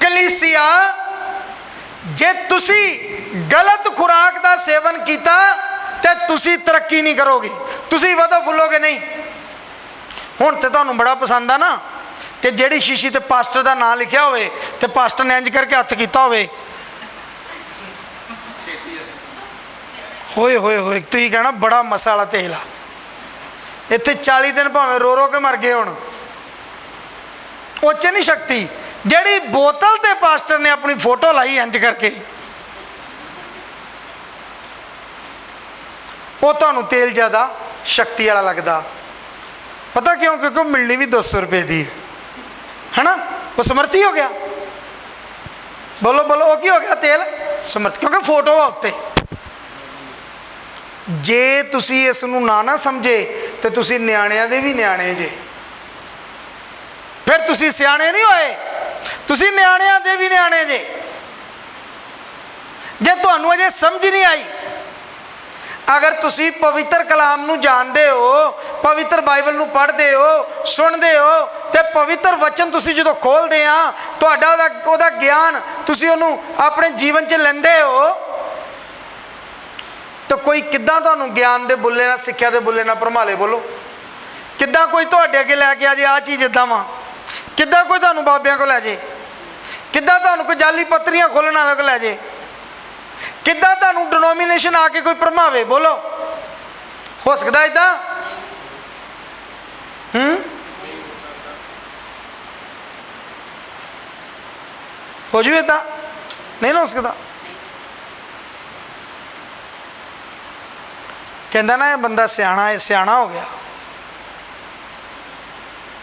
कलीसिया जे तुसी गलत खुराक का सेवन किया तो तुसी तरक्की नहीं करोगे, तुसी वधो फुलोगे नहीं। हुण तो तुहानूं बड़ा पसंद आ ना कि जिहड़ी शीशी ते पास्टर का नाम लिखा होवे ते पास्टर ने इंज करके हथ कीता होवे, होए होए होए तुसीं कहना बड़ा मसा वाला तेल आ। इत्थे 40 दिन भावें रो रो के मर गए हुण, उच्च नहीं शक्ति जिहड़ी बोतल ते पास्टर ने अपनी फोटो लाई इंज करके, वो तुहानूं तेल ज़्यादा शक्ति वाला लगता। पता क्यों? क्योंकि मिलनी भी 200 रुपये की है ना, वो समर्थी हो गया। बोलो बोलो, वो की हो गया? तेल समर्थ, क्योंकि फोटो आ उत्ते। जे तुसी इस नूं ना समझे तो तुसी न्याणिਆਂ दे भी न्याणे जे, फिर तुसी सियाणे नहीं होए, तुसी न्याणिਆਂ दे भी न्याणे जे। जे तुहानूं अजे समझ नहीं आई, अगर तुसी पवित्र कलाम नूं जानदे हो, पवित्र बाइबल नूं पढ़दे हो, सुनदे हो, तो पवित्र वचन तुसी जदों खोलदे आ, तुहाडा ओहदा ज्ञान तुसी ओहनूं अपने जीवन च लैंदे हो, तो कोई किद्दां तुहानूं ज्ञान दे बुल्ले नाल, सिक्ख्या दे बुल्ले नाल भरमाले। बोलो किद्दां कोई तुहाडे अगे लैके आ जे आ चीज़ इद्दां वा, किद्दां कोई तुहानूं बाबियां कोल लै जे, किद्दां तुहानूं कोई जाली पत्तरियां खोलण वाले कोल लै जे, किद्दां तुहानूं डिनोमिनेशन आके कोई भरमावे। बोलो हो सकदा इदां? हो जू इदां? नहीं ना हो सकता। कहता ना ये बंदा सियाणा है, सियाणा हो गया।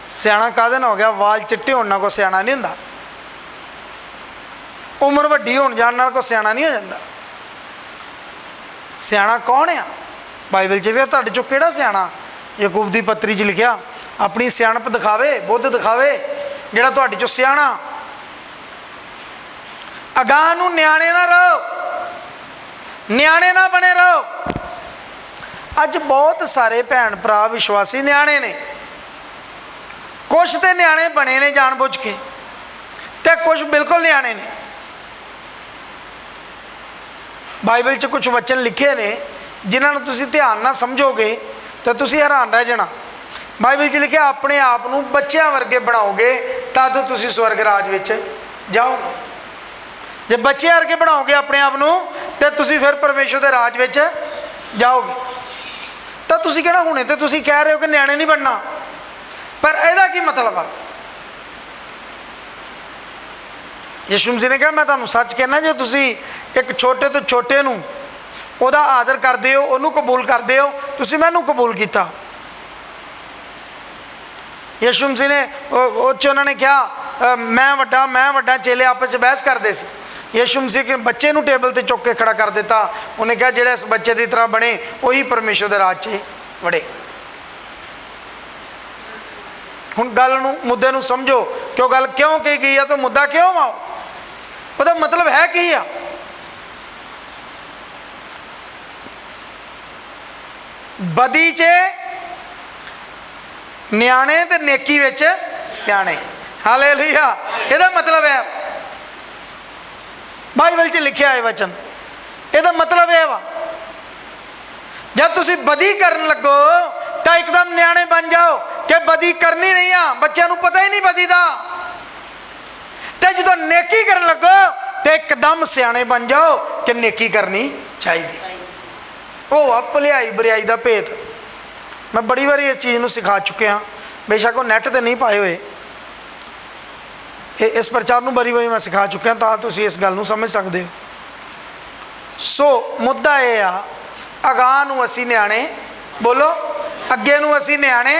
सियाणा काहदे नाल हो गया? वाल चिट्टे होने को सियाणा नहीं हुंदा, उम्र वड्डी होण जाण नाल कोई सियाणा नहीं हो जाता। सियाणा कौन है? बाइबल च लिखा, तुहाडे चों किहड़ा सियाणा? याकूब दी पत्री च लिखा, अपनी सियाणप दिखावे, बुद्ध दिखावे, जिहड़ा तुहाडे चों सियाणा। अगां नूं न्याणे ना रहो, न्याणे ना बने रहो। अज बहुत सारे भैन भरा विश्वासी न्याणे ने, कुछ तो न्याणे बने ने जान बुझ के, ते कुछ बिल्कुल न्याणे ने। बाइबल च कुछ वचन लिखे ने जिन्होंने तुसी ध्यान ना समझोगे तो तुसी हैरान रह जाना। बाइबल च लिखा, अपने आप को बच्चों वर्गे बनाओगे तद तुसी स्वर्ग राज विच जाओगे। जे बच्चे वर्गे बनाओगे अपने आप को तो तुसी फिर परमेश्वर के राज विच जाओगे। तो तुसी कहना हुणे तो तुसी कह रहे हो कि न्याणे नहीं बनना, पर ਇਹਦਾ की मतलब आ? यीशु मसीह ने कहा, मैं तुहानूं सच कहना, जो तुसी एक छोटे तो छोटे नूं ओहदा आदर करदे हो, ओनू कबूल करदे हो, तुसी मैनूं कबूल किया। यीशु मसीह ने उन्होंने कहा मैं वड्डा, चेले आपस में बहस करते थे। यीशु मसीह के बच्चे नूं टेबल ते चुक के खड़ा कर दिता। उन्हें कहा जिहड़ा इस बच्चे की तरह बने वही परमेश्वर के राज च वड़े। हुण गल नूं, मुद्दे नूं समझो, क्यों गल क्यों कही गई है, तो मुद्दा क्यों आओ, ਉਹਦਾ मतलब है की आ? बदी च न्याणे ते नेकी विच सियाणे। हालेलुया। ਇਹਦਾ मतलब है, बाइबल च लिखा है वचन, ਇਹਦਾ मतलब है वा, जब तुसी बदी करन लगो तो एकदम न्याणे बन जाओ कि बदी करनी नहीं आ, बच्चों को पता ही नहीं बदी का। तो जो नेकी करन लगो तो एकदम सियाणे बन जाओ कि नेकी करनी चाहिए। वो आ भलियाई बुरियाई का भेद। मैं बड़ी बार इस चीज़ को सिखा चुकिया, बेशक वो नैट पर नहीं पाए हुए, इस प्रचार में बड़ी बारी मैं सिखा चुकिया, तो तुम इस गल समझ सकते हो। सो मुद्दा यह आ, अगां नूं असीं न्याणे, बोलो अगे नूं असीं न्याणे,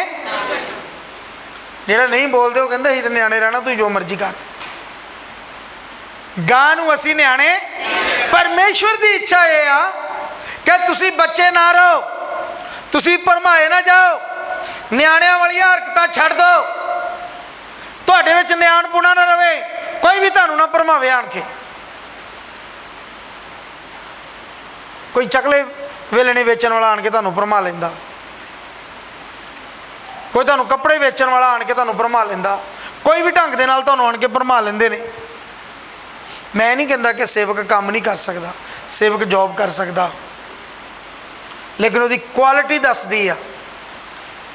जिहड़ा नहीं बोलते वो कहंदे असीं तो न्याणे रहना, तू जो मर्जी कर। गां नूं असीं न्याणे। परमेश्वर की इच्छा यह आ कि तुसी बच्चे ना रहो, तुसी भरमाए ना जाओ, न्याणियां वालियां हरकतां छड्ड दो, तुहाडे विच न्याणपुणा ना रहे, कोई भी तुहानूं ना भरमावे आण के। कोई चकले वेलणे वेचण वाला आण के तुहानूं भरमा लैंदा, कोई तुहानूं कपड़े वेचण वाला आण के तुहानूं भरमा लैंदा, कोई भी ढंग दे नाल तुहानूं आण के भरमा लैंदे ने। मैं नहीं कहता कि सेवक काम नहीं कर सकता, सेवक जॉब कर सकता, लेकिन उसकी क्वालिटी दसदी आ।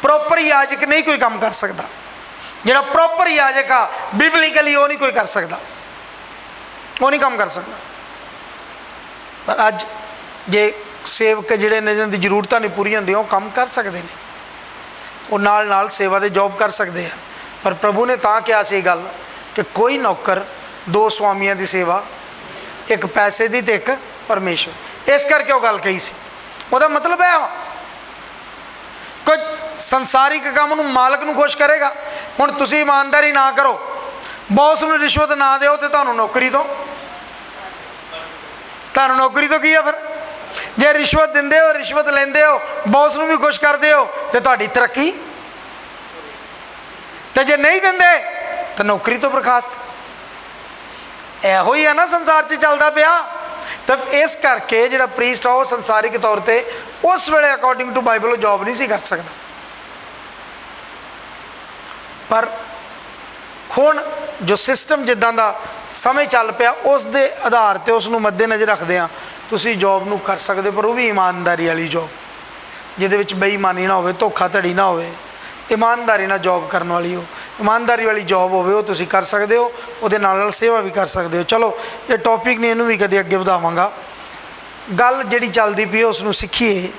प्रॉपर याजक नहीं कोई काम कर सकता, जिहड़ा प्रॉपर याजक आ बिबलिकली वो नहीं कोई कर सकता, वो नहीं काम कर सकता। पर अज जे सेवक जिहड़े ने जिन्हां दी जरूरतां नहीं पूरी होंदियां वो काम कर सकते हैं, वो नाल नाल सेवा दे जॉब कर सकते हैं। पर प्रभु ने तां कहा सी गल कि कोई नौकर दो स्वामियां दी सेवा, एक पैसे दी ते एक परमेश्वर, इस करके वो गल कही सी। ਉਹਦਾ मतलब है कुछ संसारिक काम नूं मालक नूं खुश करेगा। हुण तुसीं ईमानदारी ना करो, बॉस नूं रिश्वत ना दिओ तो तुहानूं नौकरी तो की है। फिर जे रिश्वत दिंदे हो, रिश्वत लेंदे हो, बॉस नूं भी खुश करदे हो तो तुहाडी तरक्की, तो जे नहीं दिंदे तो नौकरी तो बर्खास्त। इहो ही है ना संसार 'च चलदा पिया। तब इस करके जिहड़ा प्रीस्ट आ वो संसारिक तौर पर उस वेले अकॉर्डिंग टू बाइबल जॉब नहीं सी कर सकता। पर हुण जो सिस्टम जिद्दां दा समय चल पिया उस दे आधार ते उसनूं मद्देनज़र रखदे तुसीं जॉब नूं कर सकदे, पर वो भी ईमानदारी वाली जॉब, जिहदे विच बेईमानी ना होवे, धोखाधड़ी ना होवे, ईमानदारी नाल जॉब करने वाली हो, ईमानदारी वाली जॉब होवे वो तुसीं कर सकदे हो, उहदे नाल नाल सेवा भी कर सकदे हो। चलो ये टॉपिक ने इहनूं भी कदे अगे वधावांगा। गल जिहड़ी चलदी पई उसनूं सिੱਖੀਏ।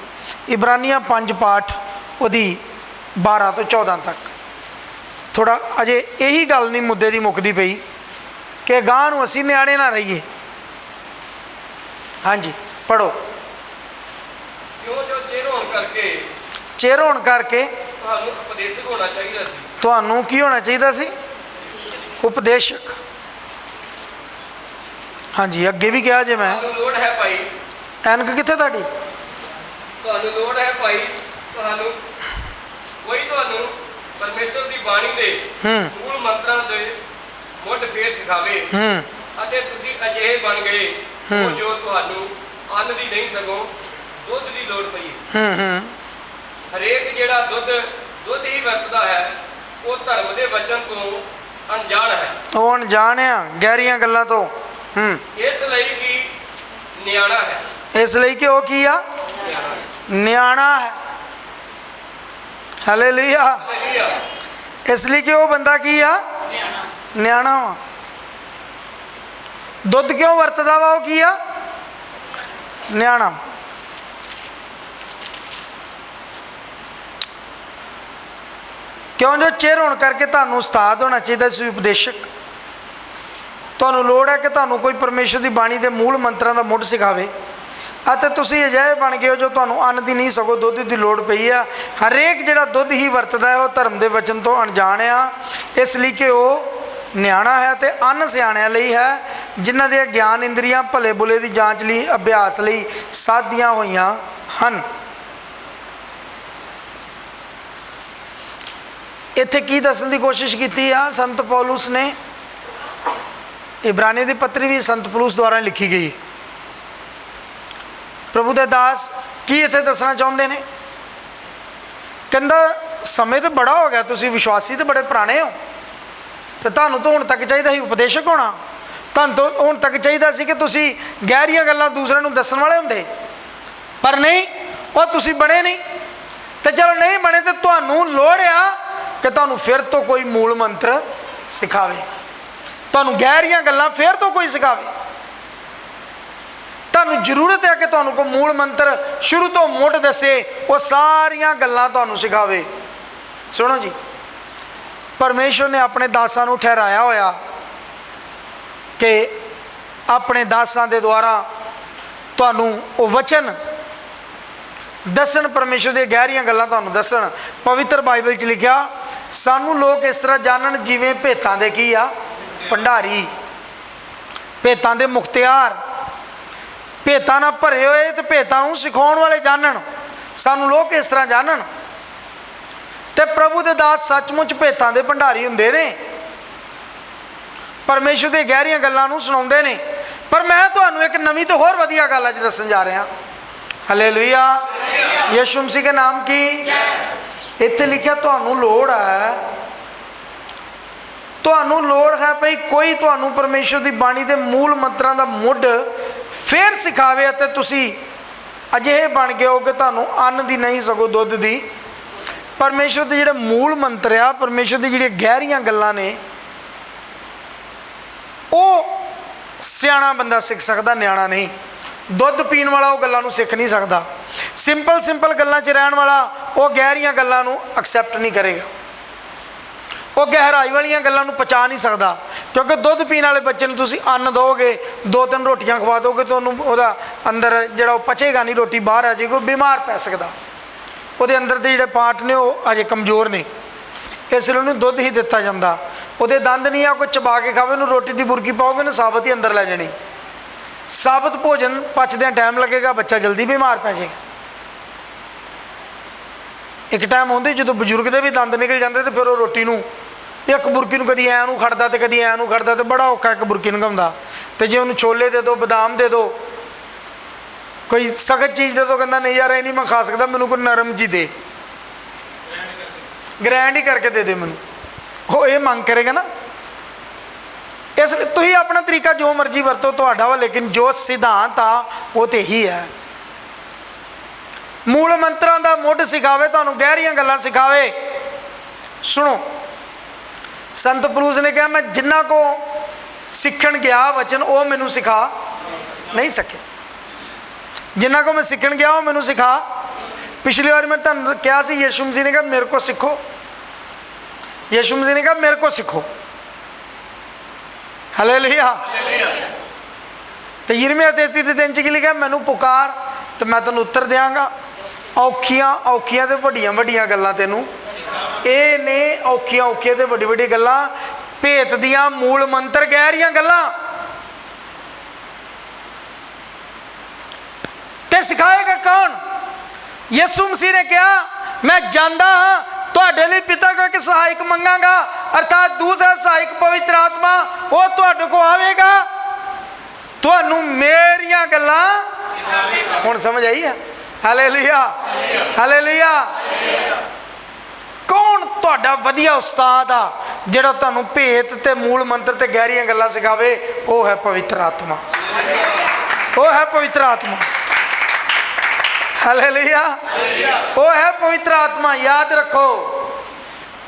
इब्रानियां 5 पाठ उहदी 12 तो 14 तक। थोड़ा अजे यही गल नहीं मुद्दे की मुकदी पई कि गांह नूं असीं निआणे ना रहीए। हाँ जी पढ़ो। चेर होण करके तुहानूं की होना चाहिए सी? उपदेशक। हाँ जी अगे भी कहा जे मैं एनक कित्थे तुहाडी? परमेश्वर की बाणी दे मूल मंत्रां दे मुੱਢ फेर सिखावे अते तुसीं अजिहे बन गए जो तुहानूं अन्न दी नहीं सगों दुੱਧ ਦੀ ਲੋੜ ਪਈ। हरेक ਜਿਹੜਾ ਦੁੱਧ ही ਵਰਤਦਾ है वो धर्म के वचन तो अनजान है। ਉਹ ਅਣਜਾਣ ਆ ਗਹਿਰੀਆਂ ਗੱਲਾਂ ਤੋਂ। इस लई कि ਨਿਆਣਾ है। ਇਸ ਲਈ ਕਿ ਉਹ ਕੀ ਆ? ਨਿਆਣਾ है। हालेलुया। इसलिए कि वो बंदा की आ? न्याणा वा। दुध क्यों वरतदा वा? वो की आ? न्याणा। क्यों जो चेर होने करके तुहानूं उस्ताद होना चाहिए सी, उपदेशक। तुहानूं लोड़ है कि तुहानूं कोई परमेश्वर की बाणी के मूल मंत्रां दा मुੱਢ सिखावे। ਅਤੇ ਤੁਸੀਂ ਅਜਿਹੇ ਬਣ ਗਏ ਹੋ ਜੋ ਤੁਹਾਨੂੰ ਅੰਨ ਦੀ ਨਹੀਂ ਸਗੋਂ ਦੁੱਧ ਦੀ ਲੋੜ ਪਈ ਆ। ਹਰੇਕ ਜਿਹੜਾ ਦੁੱਧ ਹੀ ਵਰਤਦਾ ਹੈ ਉਹ ਧਰਮ ਦੇ ਵਚਨ ਤੋਂ ਅਣਜਾਣ ਆ, ਇਸ ਲਈ ਕਿ ਉਹ ਨਿਆਣਾ ਹੈ। ਅਤੇ ਅੰਨ ਸਿਆਣਿਆਂ ਲਈ ਹੈ ਜਿਨ੍ਹਾਂ ਦੀਆਂ ਗਿਆਨ ਇੰਦਰੀਆਂ ਭਲੇ ਬੁਲੇ ਦੀ ਜਾਂਚ ਲਈ ਅਭਿਆਸ ਲਈ ਸਾਧੀਆਂ ਹੋਈਆਂ ਹਨ। ਇੱਥੇ ਕੀ ਦੱਸਣ ਦੀ ਕੋਸ਼ਿਸ਼ ਕੀਤੀ ਆ ਸੰਤ ਪੌਲੁਸ ਨੇ? ਇਬਰਾਨੀ ਦੀ ਪੱਤਰੀ ਵੀ ਸੰਤ ਪੌਲੁਸ ਦੁਆਰਾ ਲਿਖੀ ਗਈ। प्रभु दे दास की इत्थे दसना चाहते हैं? कहंदा समय तो बड़ा हो गया, तुसीं विश्वासी तो बड़े पुराने हो, तो तुहानूं तो हुण तक चाहिए ही उपदेशक होना। तुहानूं तो हुण तक चाहिए सी कि तुसीं गहरियां गल्लां दूसरे नूं दस्सण वाले हुंदे, पर नहीं, वो तुसीं बने नहीं। तो चलो नहीं बने तो तुहानूं लोड़ आ कि तुहानूं फिर तो कोई मूल मंत्र सिखावे, तुहानूं गहरियां गल्लां फिर तो कोई सिखावे। तुहानूं जरूरत है कि तुहानूं कोई मूल मंत्र शुरू तो मुੱਢ दसे, वो सारियां गल्लां तुहानूं सिखावे। सुनो जी, परमेश्वर ने अपने दासां नूं ठहराया होया कि अपने दासां दे द्वारा तुहानूं वो वचन दसन, परमेश्वर दी गहरियां गल्लां तुहानूं दसन। पवित्र बाइबल च लिखिया सानूं लोग इस तरह जानन जिवें भेतां दे की आ भंडारी, भेतां दे मुख्तियार, भेतां नाल भरे होए तो भेतां नूं सिखाउण वाले जानन। सानूं लोग इस तरह जानन। तो प्रभु दे दास सचमुच भेतां दे भंडारी हुंदे ने, परमेश्वर दी गहरियां गल्लां नूं सुणाउंदे ने। पर मैं तुहानूं एक नवीं तो होर वधिया गल अज दस्सण जा रहा। हालेलुया। यीशु मसीह के नाम की। इत्थे लिखिया तुहानूं लोड़ है, ਤੁਹਾਨੂੰ ਲੋੜ ਹੈ ਭਈ ਕੋਈ ਤੁਹਾਨੂੰ ਪਰਮੇਸ਼ਰ ਦੀ ਬਾਣੀ ਦੇ ਮੂਲ ਮੰਤਰਾਂ ਦਾ ਮੁੱਢ ਫੇਰ ਸਿਖਾਵੇ ਅਤੇ ਤੁਸੀਂ ਅਜਿਹੇ ਬਣ ਗਏ ਹੋ ਕਿ ਤੁਹਾਨੂੰ ਅੰਨ ਦੀ ਨਹੀਂ ਸਗੋਂ ਦੁੱਧ ਦੀ। ਪਰਮੇਸ਼ਰ ਦੇ ਜਿਹੜੇ ਮੂਲ ਮੰਤਰ ਆ, ਪਰਮੇਸ਼ਰ ਦੀ ਜਿਹੜੀਆਂ ਗਹਿਰੀਆਂ ਗੱਲਾਂ ਨੇ, ਉਹ ਸਿਆਣਾ ਬੰਦਾ ਸਿੱਖ ਸਕਦਾ, ਨਿਆਣਾ ਨਹੀਂ। ਦੁੱਧ ਪੀਣ ਵਾਲਾ ਉਹ ਗੱਲਾਂ ਨੂੰ ਸਿੱਖ ਨਹੀਂ ਸਕਦਾ। ਸਿੰਪਲ ਗੱਲਾਂ 'ਚ ਰਹਿਣ ਵਾਲਾ ਉਹ ਗਹਿਰੀਆਂ ਗੱਲਾਂ ਨੂੰ ਐਕਸੈਪਟ ਨਹੀਂ ਕਰੇਗਾ, ਉਹ ਗਹਿਰਾਈ ਵਾਲੀਆਂ ਗੱਲਾਂ ਨੂੰ ਪਛਾਣ ਨਹੀਂ ਸਕਦਾ। ਕਿਉਂਕਿ ਦੁੱਧ ਪੀਣ ਵਾਲੇ ਬੱਚੇ ਨੂੰ ਤੁਸੀਂ ਅੰਨ ਦਿਓਗੇ, 2-3 ਰੋਟੀਆਂ ਖਵਾ ਦਿਓਗੇ ਤਾਂ ਉਹਨੂੰ ਉਹਦਾ ਅੰਦਰ ਜਿਹੜਾ ਉਹ ਪਚੇਗਾ ਨਹੀਂ, ਰੋਟੀ ਬਾਹਰ ਆ ਜਾਏਗੀ, ਉਹ ਬਿਮਾਰ ਪੈ ਸਕਦਾ। ਉਹਦੇ ਅੰਦਰ ਦੇ ਜਿਹੜੇ ਪਾਰਟ ਨੇ ਉਹ ਅਜੇ ਕਮਜ਼ੋਰ ਨੇ, ਇਸ ਲਈ ਉਹਨੂੰ ਦੁੱਧ ਹੀ ਦਿੱਤਾ ਜਾਂਦਾ। ਉਹਦੇ ਦੰਦ ਨਹੀਂ ਆ, ਕੋਈ ਚਬਾ ਕੇ ਖਾਵੇ, ਉਹਨੂੰ ਰੋਟੀ ਦੀ ਬੁਰਕੀ ਪਾਓਗੇ ਨਾ ਸਾਬਤ ਹੀ ਅੰਦਰ ਲੈ ਜਾਣੀ। ਸਾਬਤ ਭੋਜਨ ਪਚਦਿਆਂ ਟਾਈਮ ਲੱਗੇਗਾ, ਬੱਚਾ ਜਲਦੀ ਬਿਮਾਰ ਪੈ ਜਾਏਗਾ। ਇੱਕ ਟਾਈਮ ਆਉਂਦੇ ਜਦੋਂ ਬਜ਼ੁਰਗ ਦੇ ਵੀ ਦੰਦ ਨਿਕਲ ਜਾਂਦੇ ਤੇ ਫਿਰ ਉਹ ਰੋਟੀ ਨੂੰ ਇੱਕ ਬੁਰਕੀ ਨੂੰ ਕਦੀ ਐ ਨੂੰ ਖੜਦਾ ਤੇ ਕਦੀ ਐ ਨੂੰ ਖੜਦਾ ਤੇ ਬੜਾ ਔਖਾ ਇੱਕ ਬੁਰਕੀ ਨਿਗਾਉਂਦਾ। ਤੇ ਜੇ ਉਹਨੂੰ ਛੋਲੇ ਦੇ ਦਿਓ, ਬਦਾਮ ਦੇ ਦਿਓ, ਕੋਈ ਸਖਤ ਚੀਜ਼ ਦੇ ਦਿਓ, ਕਹਿੰਦਾ ਨਹੀਂ ਯਾਰ ਇਹ ਨਹੀਂ ਮੈਂ ਖਾ ਸਕਦਾ, ਮੈਨੂੰ ਕੋਈ ਨਰਮ ਜੀ ਦੇ, ਗ੍ਰੈਂਡ ਹੀ ਕਰਕੇ ਦੇ ਦੇ ਮੈਨੂੰ, ਉਹ ਇਹ ਮੰਗ ਕਰੇਗਾ ਨਾ। ਇਸ ਲਈ ਤੁਸੀਂ ਆਪਣਾ ਤਰੀਕਾ ਜੋ ਮਰਜ਼ੀ ਵਰਤੋ, ਤੁਹਾਡਾ ਵਾ, ਲੇਕਿਨ ਜੋ ਸਿਧਾਂਤ ਆ ਉਹ ਤੇ ਇਹੀ ਹੈ। ਮੂਲ ਮੰਤਰਾਂ ਦਾ ਮੁੱਢ ਸਿਖਾਵੇ, ਤੁਹਾਨੂੰ ਗਹਿਰੀਆਂ ਗੱਲਾਂ ਸਿਖਾਵੇ। ਸੁਣੋ, ਸੰਤ ਪਲੂਸ ਨੇ ਕਿਹਾ ਮੈਂ ਜਿੰਨਾ ਕੋ ਸਿੱਖਣ ਗਿਆ ਵਚਨ ਉਹ ਮੈਨੂੰ ਸਿਖਾ ਨਹੀਂ ਸਕੇ, ਜਿੰਨਾ ਕੋ ਮੈਂ ਸਿੱਖਣ ਗਿਆ ਉਹ ਮੈਨੂੰ ਸਿਖਾ। ਪਿਛਲੀ ਵਾਰ ਮੈਂ ਤੁਹਾਨੂੰ ਕਿਹਾ ਸੀ, ਯਿਸੂ ਮਸੀਹ ਨੇ ਕਿਹਾ ਮੇਰੇ ਕੋ ਸਿੱਖੋ, ਯਿਸੂ ਮਸੀਹ ਨੇ ਕਿਹਾ ਮੇਰੇ ਕੋ ਸਿੱਖੋ। ਹਾਲੇਲੂਇਆ। ਤੇ ਯਿਰਮੀਆ 33:3 'ਚ ਕੀ ਲਿਖਿਆ? ਮੈਨੂੰ ਪੁਕਾਰ ਤੇ ਮੈਂ ਤੈਨੂੰ ਉੱਤਰ ਦਿਆਂਗਾ। ਔਖੀਆਂ ਤੇ ਵੱਡੀਆਂ ਗੱਲਾਂ ਤੈਨੂੰ ਇਹ ਨੇ, ਔਖੀਆਂ ਤੇ ਵੱਡੀ ਗੱਲਾਂ, ਭੇਤ ਦੀਆਂ ਮੂਲ ਮੰਤਰ, ਗਹਿਰੀਆਂ ਗੱਲਾਂ ਤੇ ਸਿਖਾਏਗਾ ਕੌਣ? ਯਿਸੂ ਮਸੀਹ ਨੇ ਕਿਹਾ ਮੈਂ ਜਾਂਦਾ ਹਾਂ, ਤੁਹਾਡੇ ਲਈ ਪਿਤਾ ਕੋਲ ਇੱਕ ਸਹਾਇਕ ਮੰਗਾਂਗਾ, ਅਰਥਾਤ ਦੂਸਰਾ ਸਹਾਇਕ ਪਵਿੱਤਰ ਆਤਮਾ, ਉਹ ਤੁਹਾਡੇ ਕੋਲ ਆਵੇਗਾ, ਤੁਹਾਨੂੰ ਮੇਰੀਆਂ ਗੱਲਾਂ। ਹੁਣ ਸਮਝ ਆਈ ਹੈ? Hallelujah, hallelujah. ਕੌਣ ਤੁਹਾਡਾ ਵਧੀਆ ਉਸਤਾਦ ਆ ਜਿਹੜਾ ਤੁਹਾਨੂੰ ਭੇਤ ਤੇ ਮੂਲ ਮੰਤਰ ਤੇ ਗਹਿਰੀਆਂ ਗੱਲਾਂ ਸਿਖਾਵੇ? ਉਹ ਹੈ ਪਵਿੱਤਰ ਆਤਮਾ, ਉਹ ਹੈ ਪਵਿੱਤਰ ਆਤਮਾ। ਹਾਲੇਲੂਇਆ, ਉਹ ਹੈ ਪਵਿੱਤਰ ਆਤਮਾ। ਯਾਦ ਰੱਖੋ,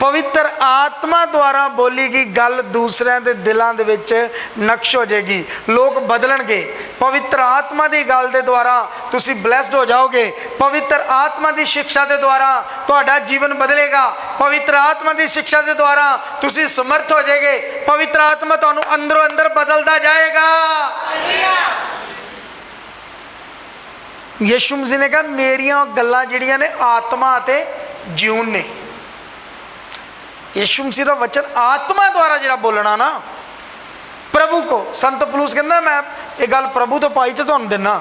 ਪਵਿੱਤਰ ਆਤਮਾ ਦੁਆਰਾ ਬੋਲੀ ਗਈ ਗੱਲ ਦੂਸਰਿਆਂ ਦੇ ਦਿਲਾਂ ਦੇ ਵਿੱਚ ਨਕਸ਼ ਹੋ ਜਾਏਗੀ, ਲੋਕ ਬਦਲਣਗੇ। ਪਵਿੱਤਰ ਆਤਮਾ ਦੀ ਗੱਲ ਦੇ ਦੁਆਰਾ ਤੁਸੀਂ ਬਲੈਸਡ ਹੋ ਜਾਓਗੇ। ਪਵਿੱਤਰ ਆਤਮਾ ਦੀ ਸਿੱਖਿਆ ਦੇ ਦੁਆਰਾ ਤੁਹਾਡਾ ਜੀਵਨ ਬਦਲੇਗਾ। ਪਵਿੱਤਰ ਆਤਮਾ ਦੀ ਸਿੱਖਿਆ ਦੇ ਦੁਆਰਾ ਤੁਸੀਂ ਸਮਰਥ ਹੋ ਜਾਓਗੇ। ਪਵਿੱਤਰ ਆਤਮਾ ਤੁਹਾਨੂੰ ਅੰਦਰੋਂ ਅੰਦਰ ਬਦਲਦਾ ਜਾਏਗਾ। ਯਿਸੂ ਮਸੀਹ ਨੇ ਕਿਹਾ ਮੇਰੀਆਂ ਗੱਲਾਂ ਜਿਹੜੀਆਂ ਨੇ ਆਤਮਾ ਅਤੇ ਜੀਵਨ ਨੇ। ਯਿਸੂ ਮਸੀਹ ਦਾ ਵਚਨ ਆਤਮਾ ਦੁਆਰਾ ਜਿਹੜਾ ਬੋਲਣਾ ਨਾ, ਪ੍ਰਭੂ ਕੋ, ਸੰਤ ਪਲੂਸ ਕਹਿੰਦਾ ਮੈਂ ਇਹ ਗੱਲ ਪ੍ਰਭੂ ਤੋਂ ਪਾਈ ਤੇ ਤੁਹਾਨੂੰ ਦਿੰਨਾ।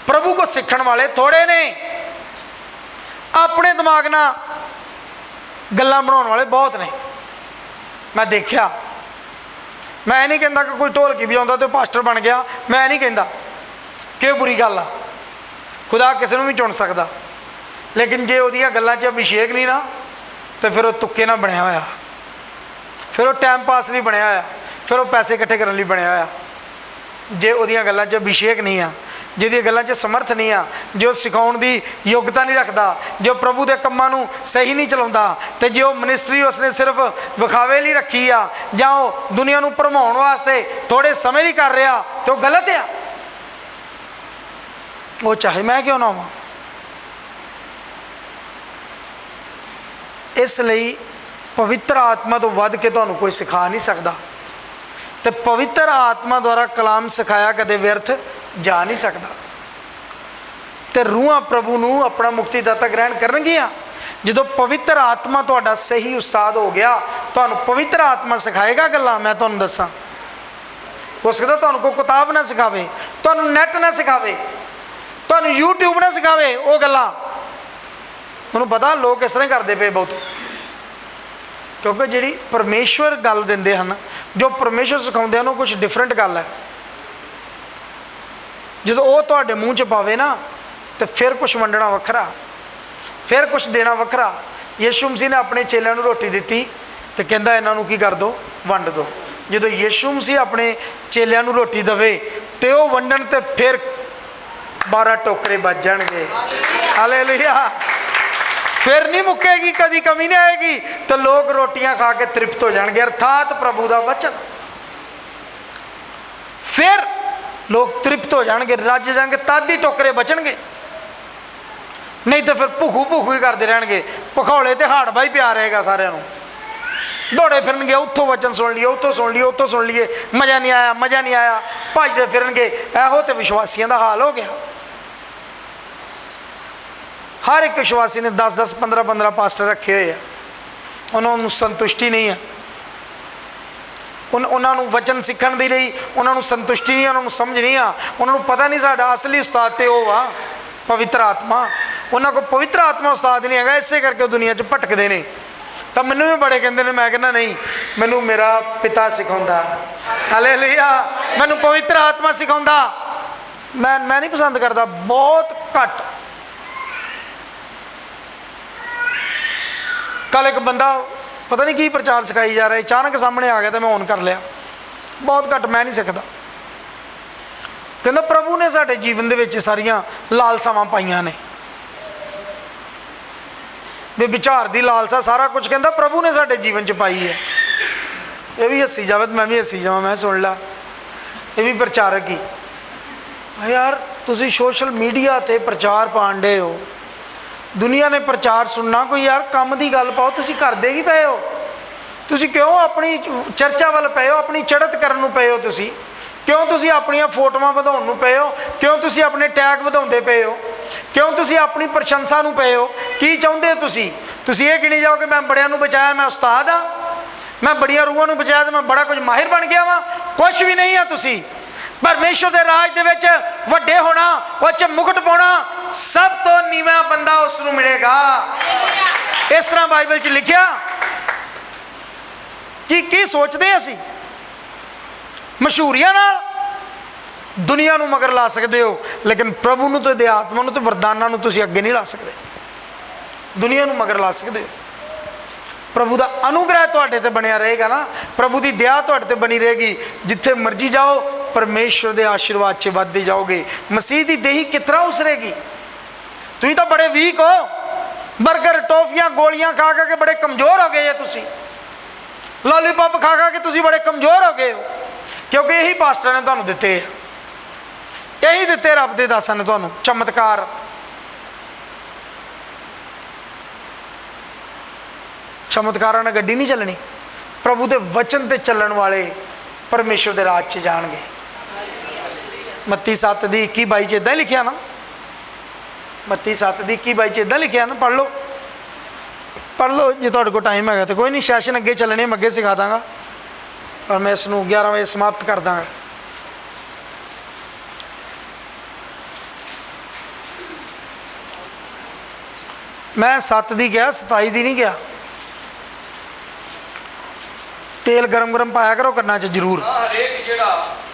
ਪ੍ਰਭੂ ਕੋ ਸਿੱਖਣ ਵਾਲੇ ਥੋੜੇ ਨੇ, ਆਪਣੇ ਦਿਮਾਗ ਨਾਲ ਗੱਲਾਂ ਬਣਾਉਣ ਵਾਲੇ ਬਹੁਤ ਨੇ। ਮੈਂ ਦੇਖਿਆ, ਮੈਂ ਇਹ ਨਹੀਂ ਕਹਿੰਦਾ ਕਿ ਕੋਈ ਢੋਲਕੀ ਵਜਾਉਂਦਾ ਤੇ ਪਾਸਟਰ ਬਣ ਗਿਆ, ਮੈਂ ਇਹ ਨਹੀਂ ਕਹਿੰਦਾ ਕਿ ਬੁਰੀ ਗੱਲ ਆ, ਖੁਦਾ ਕਿਸੇ ਨੂੰ ਵੀ ਚੁਣ ਸਕਦਾ, ਲੇਕਿਨ ਜੇ ਉਹਦੀਆਂ ਗੱਲਾਂ 'ਚ ਅਭਿਸ਼ੇਕ ਨਹੀਂ ਨਾ ਤੇ ਫਿਰ ਉਹ ਤੁੱਕੇ ਨਾਲ ਬਣਿਆ ਹੋਇਆ, ਫਿਰ ਉਹ ਟਾਈਮ ਪਾਸ ਲਈ ਬਣਿਆ ਹੋਇਆ, ਫਿਰ ਉਹ ਪੈਸੇ ਇਕੱਠੇ ਕਰਨ ਲਈ ਬਣਿਆ ਹੋਇਆ। ਜੇ ਉਹਦੀਆਂ ਗੱਲਾਂ 'ਚ ਅਭਿਸ਼ੇਕ ਨਹੀਂ ਆ, ਜਿਹਦੀਆਂ ਗੱਲਾਂ 'ਚ ਸਮਰਥ ਨਹੀਂ ਆ, ਜੋ ਸਿਖਾਉਣ ਦੀ ਯੋਗਤਾ ਨਹੀਂ ਰੱਖਦਾ, ਜੋ ਪ੍ਰਭੂ ਦੇ ਕੰਮਾਂ ਨੂੰ ਸਹੀ ਨਹੀਂ ਚਲਾਉਂਦਾ, ਤੇ ਜੇ ਉਹ ਮਿਨਿਸਟਰੀ ਉਸਨੇ ਸਿਰਫ ਵਿਖਾਵੇ ਲਈ ਰੱਖੀ ਆ ਜਾਂ ਉਹ ਦੁਨੀਆ ਨੂੰ ਭਰਮਾਉਣ ਵਾਸਤੇ ਥੋੜੇ ਸਮੇਂ ਲਈ ਕਰ ਰਿਹਾ, ਤੇ ਉਹ ਗਲਤ ਆ। ਉਹ ਚਾਹੇ ਮੈਂ ਕਿਉਂ ਨਾ ਹੋਵਾਂ। ਇਸ ਲਈ ਪਵਿੱਤਰ ਆਤਮਾ ਤੋਂ ਵੱਧ ਕੇ ਤੁਹਾਨੂੰ ਕੋਈ ਸਿਖਾ ਨਹੀਂ ਸਕਦਾ, ਤੇ ਪਵਿੱਤਰ ਆਤਮਾ ਦੁਆਰਾ ਕਲਾਮ ਸਿਖਾਇਆ ਕਦੇ ਵਿਅਰਥ ਜਾ ਨਹੀਂ ਸਕਦਾ। ਤੇ ਰੂਹਾਂ ਪ੍ਰਭੂ ਨੂੰ ਆਪਣਾ ਮੁਕਤੀਦਾਤਾ ਗ੍ਰਹਿਣ ਕਰਨਗੀਆਂ। ਜਦੋਂ ਪਵਿੱਤਰ ਆਤਮਾ ਤੁਹਾਡਾ ਸਹੀ ਉਸਤਾਦ ਹੋ ਗਿਆ, ਤੁਹਾਨੂੰ ਪਵਿੱਤਰ ਆਤਮਾ ਸਿਖਾਏਗਾ ਗੱਲਾਂ। ਮੈਂ ਤੁਹਾਨੂੰ ਦੱਸਾਂ, ਹੋ ਸਕਦਾ ਤੁਹਾਨੂੰ ਕੋਈ ਕਿਤਾਬ ਨਾ ਸਿਖਾਵੇ, ਤੁਹਾਨੂੰ ਨੈਟ ਨਾ ਸਿਖਾਵੇ, ਤੁਹਾਨੂੰ YouTube ਨਾ ਸਿਖਾਵੇ ਉਹ ਗੱਲਾਂ। ਉਹਨੂੰ ਪਤਾ ਲੋਕ ਇਸ ਤਰ੍ਹਾਂ ਕਰਦੇ ਪਏ ਬਹੁਤ, ਕਿਉਂਕਿ ਜਿਹੜੀ ਪਰਮੇਸ਼ਵਰ ਗੱਲ ਦਿੰਦੇ ਹਨ, ਜੋ ਪਰਮੇਸ਼ਵਰ ਸਿਖਾਉਂਦੇ ਹਨ, ਉਹ ਕੁਝ ਡਿਫਰੈਂਟ ਗੱਲ ਹੈ। ਜਦੋਂ ਉਹ ਤੁਹਾਡੇ ਮੂੰਹ 'ਚ ਪਾਵੇ ਨਾ, ਤੇ ਫਿਰ ਕੁਝ ਵੰਡਣਾ ਵੱਖਰਾ, ਫਿਰ ਕੁਝ ਦੇਣਾ ਵੱਖਰਾ। ਯਿਸੂ ਮਸੀਹ ਨੇ ਆਪਣੇ ਚੇਲਿਆਂ ਨੂੰ ਰੋਟੀ ਦਿੱਤੀ ਤੇ ਕਹਿੰਦਾ ਇਹਨਾਂ ਨੂੰ ਕੀ ਕਰ ਦਿਓ, ਵੰਡ ਦਿਓ। ਜਦੋਂ ਯਿਸੂ ਮਸੀਹ ਆਪਣੇ ਚੇਲਿਆਂ ਨੂੰ ਰੋਟੀ ਦੇਵੇ ਤੇ ਉਹ ਵੰਡਣ ਤੇ ਫਿਰ 12 ਟੋਕਰੇ ਵੱਜ ਜਾਣਗੇ। ਹਾਲੇਲੂਇਆ। फिर नहीं मुक्केगी, कभी कमी नहीं आएगी, तो लोग रोटियां खा के तृप्त हो जाएंगे, अर्थात प्रभु का वचन। फिर लोग तृप्त हो जाएंगे, रज जाएंगे, तद ही टोकरे बचणगे, नहीं तो फिर भुखू भुखू ही करते रहेंगे। भखौले तो हाड़ बाई प्या रहेगा, सारिਆਂ ਨੂੰ दौड़े फिरनगे, उतों वचन सुन लिए, उतों सुन लिए, उतों सुन लिए, मज़ा नहीं आया, मज़ा नहीं आया, भजते फिरनगे। ਇਹੋ तो विश्वासियों का हाल हो गया। हर एक विश्वासी ने 10-10, 15-15 पास्टर रखे हुए हैं, उन्होंने संतुष्टि नहीं है, उन्होंने वचन सीखण दे लई उन्होंने संतुष्टि नहीं, उन्होंने समझ नहीं आ, उन्होंने पता नहीं साडा असली उस्ताद तो वो वा पवित्र आत्मा। उन्होंने को पवित्र आत्मा उस्ताद नहीं है, इसे करके दुनिया च भटकते हैं। तो मैनू भी बड़े कहते हैं, मैं कहना नहीं, मैनू मेरा पिता सिखाउंदा, हालेलुया, मैनू पवित्र आत्मा सिखाउंदा। मैं नहीं पसंद करता, बहुत घट। कल एक बंदा पता नहीं की प्रचार सिखाई जा रहा है, अचानक सामने आ गया तो मैं ऑन कर लिया, बहुत घट, मैं नहीं सिखता। कहता प्रभु ने साडे जीवन दे विच सारियां लालसावां पाईयां ने, वे विचार दी लालसा सारा कुछ कहता प्रभु ने साडे जीवन च पाई है। ये भी हसी जावे, मैं भी हसी जावां, मैं सुन ला, ये भी प्रचारक ही यार। तुसीं सोशल मीडिया ते प्रचार पाण डे हो, दुनिया ने प्रचार सुनना, कोई यार काम की गल पाओ, तुसीं करदे की पए हो? तुसीं क्यों अपनी चर्चा वाल पए हो, अपनी चढ़त करन नूं पए हो? तुसीं क्यों तुसीं अपनियां फोटोआं वधाउण नूं पए हो? क्यों तुसीं अपने टैग वधाउंदे पए हो? क्यों तुसीं अपनी प्रशंसा नूं पए हो? की चाहुंदे हो तुसीं? तुसीं ये गिणी जाओ कि मैं बड़ियां नूं बचाया, मैं उस्ताद हाँ, मैं बड़ियां रूहां नूं बचाया तो मैं बड़ा कुछ माहिर बन गया वां? कुछ भी नहीं है। तुसीं परमेश्वर के राज दे विच वड्डे होना, उह च मुकुट पाउणा, सब तो नीवा बंदा उसनूं मिलेगा। इस तरह बाइबल च लिखिया। की सोचते असीं मशहूरियां नाल दुनिया नूं मगर ला सकते हो, लेकिन प्रभु नूं ते आत्मा नूं ते वरदानां नूं तुसीं अगे नहीं ला सकते। दुनिया नूं मगर ला सकते हो। प्रभु का अनुग्रह तुहाडे ते बनिया रहेगा ना, प्रभु की दया तुहाडे ते बनी रहेगी। जिथे मर्जी जाओ परमेश्वर के आशीर्वाद च वधदे जाओगे। मसीह की देही कितना उसरेगी? तुसीं तो बड़े वीक हो, बर्गर टॉफियां गोलियां खा खा के बड़े कमजोर हो गए हो, तुसीं लॉलीपॉप खा खा के तुसीं बड़े कमजोर हो गए हो, क्योंकि यही पास्टर ने तुहानूं दिते, यही दिते रब दे दासां ने तुहानूं चमत्कार। चमत्कारां नाल गड्डी नहीं चलनी, प्रभु के वचन ते चलण वाले परमेश्वर के राज च जाणगे। मत्ती 7:21-22 इदां ही लिखिया ना, मत्ती 7:21-22 इदां लिखिया ना, पढ़ लो, पढ़ लो जे तुहाडे कोल टाइम है तो। कोई नहीं, सैशन अगे चलने, मैं अगे सिखा दांगा और मैं इसनूं 11 बजे समाप्त कर दांगा। मैं 7 दी गया, 27 दी नहीं गया। तेल गरम गरम पाया करो करना च जरूर।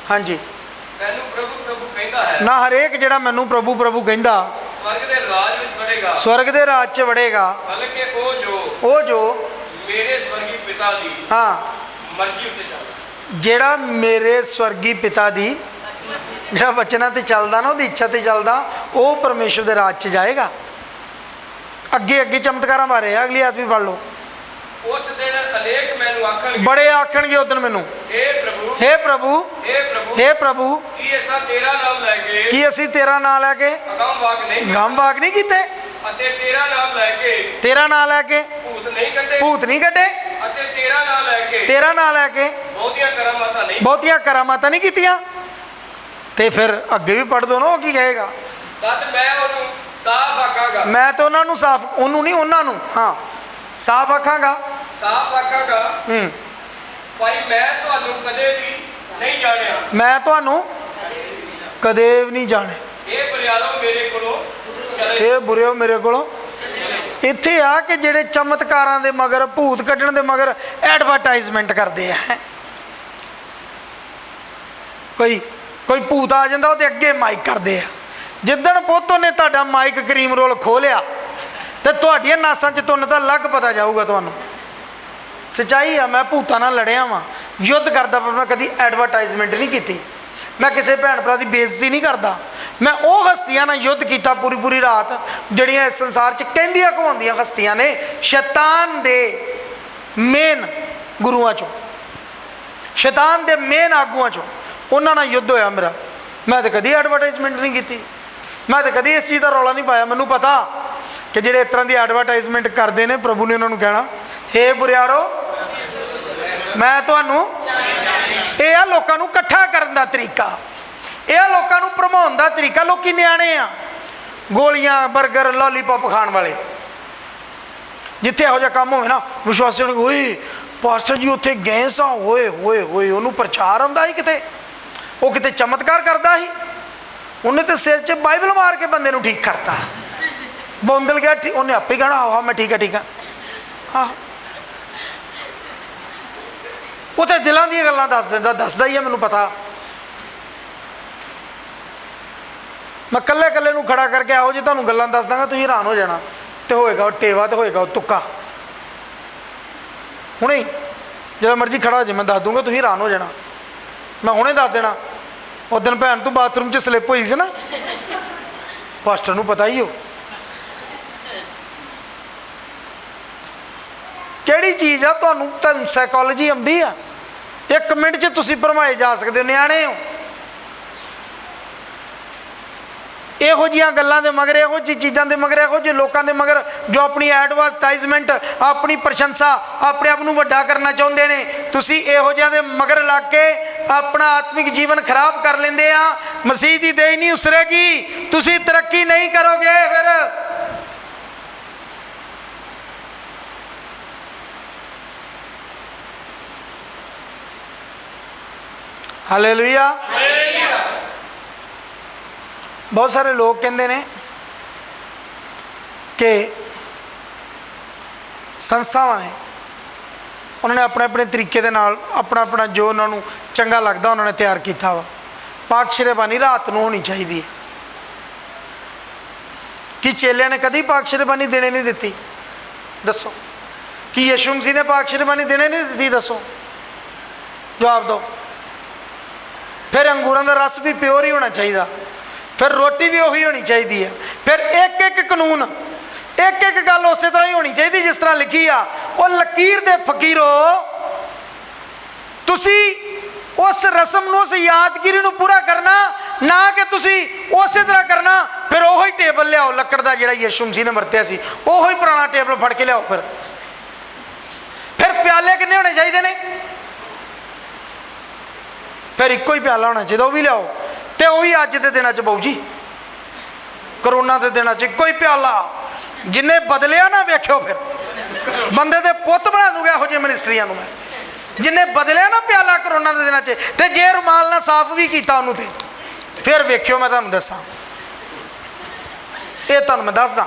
हाँ जी, ना हरेक जिहड़ा मैनू प्रभु प्रभु कहंदा स्वर्ग दे राज च वड़ेगा, वो जो मेरे स्वर्गी पिता दी हाँ मर्जी उत्ते चलदा, जिहड़ा मेरे स्वर्गी पिता दी जिहड़ा वचनां ते चलदा ना, उहदी इच्छा ते चलदा, वो परमेश्वर दे राज च जाएगा। अगे अगे चमत्कारां बारे अगली आयत भी पढ़ लो। उस दिन अनेक मैनू आखणगे, बड़े आखणगे उस दिन मैनू, हे प्रभु, हे प्रभु, हे प्रभु, हे प्रभु, कि असां तेरा नाम लैके, कि असीं तेरा नाम लैके गम वाग नहीं कीते, अते तेरा नाम लैके, तेरा नाम लैके भूत नहीं कड्डे, अते तेरा नाम लैके, तेरा नाम लैके बहुतियां करामातां नहीं कीतियां। ते फिर अगे भी पढ़ दो ना, की कहेगा? तद मैं उन्होंने साफ आखांगा, मैं तो उन्होंने साफ, उन्होंने नहीं उन्होंने हाँ साफ आखांगा, साफ आखांगा भाई मैं तुहानू कदे भी नहीं जानिया, मैं तुहानू कदे भी नहीं जाने, ये बुरियालो मेरे कोलों चले, ये बुरियो मेरे कोलों। इत्थे आ कि जिहड़े चमत्कारां दे मगर भूत कड्ढण दे मगर एडवरटाइजमेंट करते हैं। कोई कोई भूत आ जांदा उहदे अगे माइक करते हैं। जिद्दण पुत्त ने तुहाडा माइक क्रीम रोल खोलिया तो तुहाडियां नासां च तुन तो अलग पता जाऊगा तुहानूं। सच्चाई है, मैं भूतां नाल लड़िया वां, युद्ध करदा, पर मैं कभी एडवरटाइजमेंट नहीं की। मैं किसी भैन भरा की बेइज्जती नहीं करता। मैं वो हस्तियां नाल युद्ध किया पूरी पूरी रात जड़ियाँ इस संसार च कहंदियां घुमाउंदियां हस्तियां ने, शैतान दे मेन गुरुआं चों, शैतान दे मेन आगुआं चों, उन्हां नाल युद्ध होया मेरा। मैं तो कभी एडवरटाइजमेंट नहीं की, मैं तो कभी इस चीज़ का रौला नहीं पाया। मैनूं पता कि जिहड़े इस तरह की एडवरटाइजमेंट करते हैं, प्रभु ने उन्होंने कहना, हे बुरियारो मैं तुहानूं, यह आ लोकां नूं इकट्ठा करन दा तरीका, यह आ लोकां नूं भरमाउण दा तरीका। लोकी न्याणे आ, गोलियां बर्गर लॉलीपॉप खाण वाले। जिथे इहो जिहा काम होवे ना, विश्वासी ओए पास्टर जी उत्थे गए सां, होए होए होए उन्होंने प्रचार आउंदा ही किते, वो किते चमत्कार करदा ही, उन्हें तो सिर च बाइबल मार के बंदे नूं ठीक करता। बौंदल गया, उन्हें आपे कहना हाँ मैं ठीक है हाँ। वो तो दिलों दी गल्लां दस दिंदा, दसदा ही है, मैनूं पता। मैं कल्ले कल्ले नूं खड़ा करके आओ जी तुहानूं गल्लां दस दांगा, तुसीं हैरान हो जाना। तो होएगा टेवा, तो होएगा तुक्का। हुणे जिहड़ा मर्जी खड़ा हो जाए मैं दस दूंगा, तुसीं हैरान हो जाना। मैं हुणे दस देना। उस दिन भैन तू बाथरूम च स्लिप हुई सी ना, पास्टर नूं पता ही हो किहड़ी चीज़ आ। तुहानूं साइकोलॉजी आउंदी आ, 1 मिनट च तुसीं भरमाए जा सकदे हो। न्याणे हो, इहो जिहियां गल्लां दे मगर, इहो जी चीज़ां दे मगर, इहो ਜਿਹੇ लोकां दे मगर जो अपनी एडवरटाइजमेंट, अपनी प्रशंसा, अपने आप नूं वड्डा करना चाहुंदे ने। तुसीं इहो जिहियां दे मगर लग के अपना आत्मिक जीवन खराब कर लेंदे आ। मसीह दी देही नहीं उसरेगी, तुसीं तरक्की नहीं करोगे। फिर हालेलुया। बहुत सारे लोग कहते हैं कि संस्थावां ने उन्होंने अपने अपने तरीके दे नाल अपना अपना जो उन्होंने चंगा लगता उन्होंने तैयार किया वा। पाक शेरेबानी रात को होनी चाहिए। कि चेलिया ने कभी पाक शेरेबानी देने नहीं दी? दसो। कि यीशु मसीह ने पाक शेरेबानी देने नहीं दी? दसो, जवाब दो। फिर अंगूरों का रस भी प्योर ही होना चाहिए, फिर रोटी भी उही होनी चाहिए है, फिर एक एक कानून, एक एक गल उस तरह ही होनी चाहिए जिस तरह लिखी आ। वो लकीर दे फकीरो, तुसी उस रस्म नूं, उस यादगिरी नूं पूरा करना, ना कि तुसी उस तरह करना। फिर वही टेबल लियाओ लकड़ का जिहड़ा यीशु मसीह ने वरतिया सी, वही पुराना टेबल फड़ के लियाओ। फिर प्याले किन्ने होने चाहिए ने? फिर एको ही प्याला होना चाहिए, वह भी लियाओ। तो वही अज के दिन बहु जी, करोना के दिन एको ही प्याला, जिन्हें बदलिया ना वेख्यो, फिर बंदे दे पुत बना दूंगा यहो जिहे मिनिस्ट्रियां नूं मैं। जिन्हें बदलिया ना प्याला करोना के दिन ते जे रुमाल ना साफ भी किया उन्होंने, फिर वेख्यो मैं तुहानूं दसां, ये तुहानूं मैं दसदा।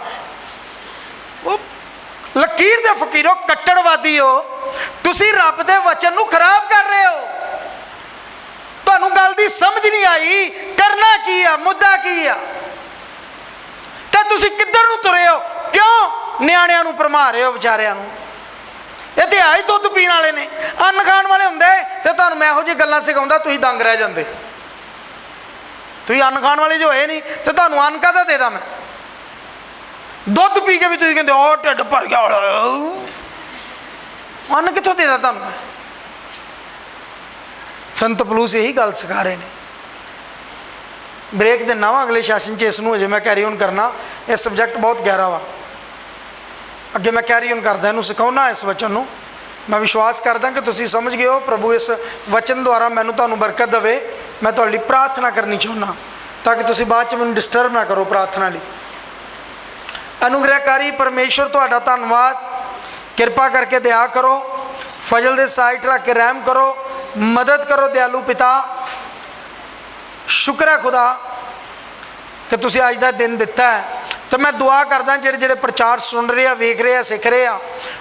लकीर दे फकीरो, कट्टड़वादी हो, तुसीं रब दे वचन नूं खराब कर रहे हो। तुहानूं गल दी समझ नहीं आई, करना की आ, मुद्दा की आ, ते तुसीं किधर नूं तुरे हो? क्यों नियाणिਆਂ नूं भरमा रहे हो? बेचारिਆਂ नूं ये तो है ही दुध पीण वाले ने, अन्न खाण वाले हुंदे ते तुहानूं मैं इहो जी गल्लां सिखाउंदा, तुसीं दंग रह जांदे। तुसीं अन्न खाण वाले जो है नहीं ते तुहानूं अन्न काहदा दे दा मैं? दुध पी के भी तुसीं कहंदे ओ ढिड भर गया, अन्न कित्थों दे दा तुहानूं मैं? संत पलूस यही गल सिखा रहे हैं। ब्रेक देना वा अगले सैशन च, इसनूं अजे मैं कैरी ऑन करना, यह सबजैक्ट बहुत गहरा वा। अगे मैं कैरी ऑन करदा, इनू सिखाउना इस वचन नूं। मैं विश्वास करदा कि तुसीं समझ गए हो। प्रभु इस वचन द्वारा मैनूं तुहानूं बरकत देवे। मैं तुहाडे लई प्रार्थना करनी चाहुंदा ताकि तुसीं बाद च मैनूं डिस्टर्ब ना करो प्रार्थना लई। अनुग्रहकारी परमेश्वर तुहाडा धन्नवाद, किरपा करके दया करो, फजल दे साइट रख के रहम करो, मदद करो दयालु पिता। शुक्र है खुदा कि तुसीं अज दा दिन दिता है। तो मैं दुआ करदा जिहड़े जिहड़े प्रचार सुन रहे, वेख रहे, सीख रहे आ,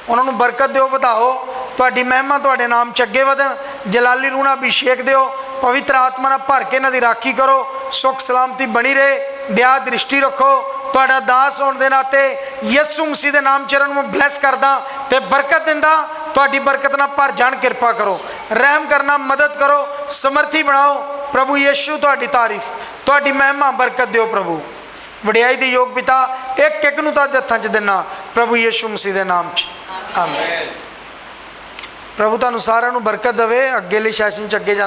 उन्होंने बरकत दिओ, वधाओ, तुहाडी महिमा तुहाडे नाम च अगे वधण, जलाली रूह नाल अभिषेक दिओ, पवित्र आत्मा नाल भर के इन्हां दी राखी करो, सुख सलामती बनी रहे, दया दृष्टि रखो। तुहाडा दास होने के नाते यीशु मसीह के नाम चरण में ब्लैस करदा ते बरकत दिंदा। ਤੁਹਾਡੀ ਬਰਕਤ ਨਾਲ ਭਰ ਜਾਣ। ਕਿਰਪਾ ਕਰੋ, ਰਹਿਮ ਕਰਨਾ, ਮਦਦ ਕਰੋ, ਸਮਰਥੀ ਬਣਾਓ। ਪ੍ਰਭੂ ਯੀਸ਼ੂ ਤੁਹਾਡੀ ਤਾਰੀਫ, ਤੁਹਾਡੀ ਮਹਿਮਾ, ਬਰਕਤ ਦਿਓ ਪ੍ਰਭੂ। ਵਡਿਆਈ ਦੇ ਯੋਗ ਪਿਤਾ, ਇੱਕ ਇੱਕ ਨੂੰ ਤਾਂ ਹੱਥਾਂ 'ਚ ਦੇਣਾ ਪ੍ਰਭੂ ਯੀਸ਼ੂ ਮਸੀਹ ਦੇ ਨਾਮ 'ਚ, ਆਮੀਨ। ਪ੍ਰਭੂ ਤੁਹਾਨੂੰ ਸਾਰਿਆਂ ਨੂੰ ਬਰਕਤ ਦੇਵੇ। ਅੱਗੇ ਲਈ ਸੈਸ਼ਨ 'ਚ ਅੱਗੇ ਜਾ